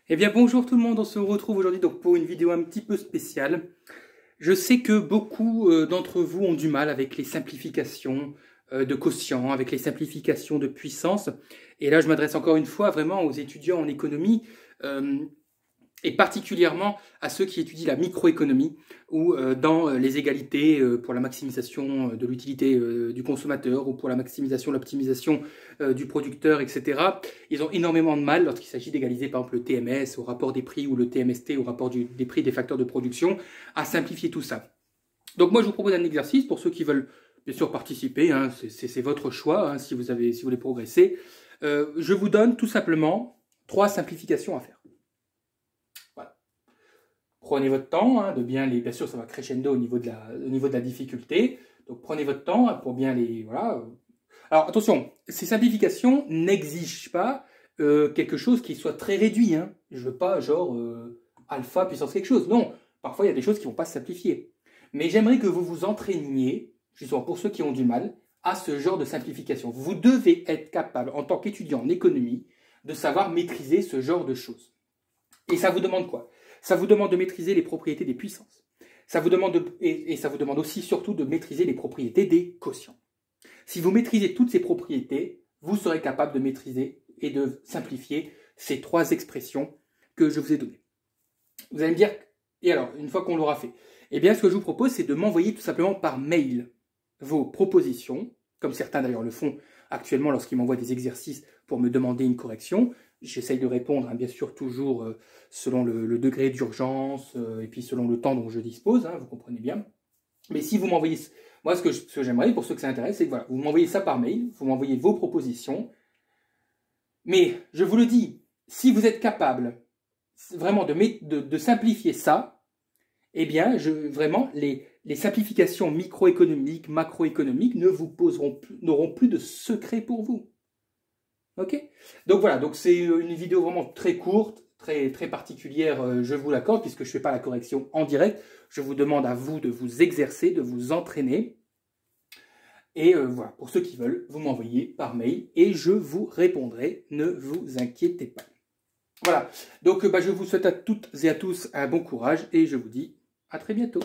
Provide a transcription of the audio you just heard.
Eh bien bonjour tout le monde, on se retrouve aujourd'hui donc pour une vidéo un petit peu spéciale. Je sais que beaucoup d'entre vous ont du mal avec les simplifications de quotient, avec les simplifications de puissance. Et là je m'adresse encore une fois vraiment aux étudiants en économie et particulièrement à ceux qui étudient la microéconomie ou dans les égalités pour la maximisation de l'utilité du consommateur ou pour la maximisation, l'optimisation du producteur, etc. Ils ont énormément de mal lorsqu'il s'agit d'égaliser par exemple le TMS au rapport des prix ou le TMST au rapport des prix des facteurs de production à simplifier tout ça. Donc moi je vous propose un exercice pour ceux qui veulent bien sûr participer, hein, c'est votre choix hein, si vous voulez progresser. Je vous donne tout simplement 3 simplifications à faire. Prenez votre temps, hein, bien sûr ça va crescendo au niveau de la difficulté, donc prenez votre temps hein, pour bien les... Voilà. Alors attention, ces simplifications n'exigent pas quelque chose qui soit très réduit. Hein. Je ne veux pas genre alpha puissance quelque chose. Non, parfois il y a des choses qui ne vont pas se simplifier. Mais j'aimerais que vous vous entraîniez, justement pour ceux qui ont du mal, à ce genre de simplification. Vous devez être capable, en tant qu'étudiant en économie, de savoir maîtriser ce genre de choses. Et ça vous demande quoi? Ça vous demande de maîtriser les propriétés des puissances. Ça vous demande ça vous demande aussi surtout de maîtriser les propriétés des quotients. Si vous maîtrisez toutes ces propriétés, vous serez capable de maîtriser et de simplifier ces 3 expressions que je vous ai données. Vous allez me dire, et alors, une fois qu'on l'aura fait, eh bien, ce que je vous propose, c'est de m'envoyer tout simplement par mail vos propositions, comme certains d'ailleurs le font actuellement lorsqu'ils m'envoient des exercices pour me demander une correction. J'essaye de répondre, hein, bien sûr, toujours selon le degré d'urgence et puis selon le temps dont je dispose, hein, vous comprenez bien. Mais si vous m'envoyez... Moi, ce que j'aimerais, pour ceux que ça intéresse, c'est que voilà, vous m'envoyez ça par mail, vous m'envoyez vos propositions. Mais, je vous le dis, si vous êtes capable vraiment de simplifier ça, eh bien, vraiment, les simplifications microéconomiques, macroéconomiques n'auront plus de secret pour vous. Ok? Donc voilà, donc c'est une vidéo vraiment très courte, très particulière, je vous l'accorde, puisque je ne fais pas la correction en direct. Je vous demande à vous de vous exercer, de vous entraîner. Et voilà, pour ceux qui veulent, vous m'envoyez par mail et je vous répondrai, ne vous inquiétez pas. Voilà, donc je vous souhaite à toutes et à tous un bon courage et je vous dis à très bientôt.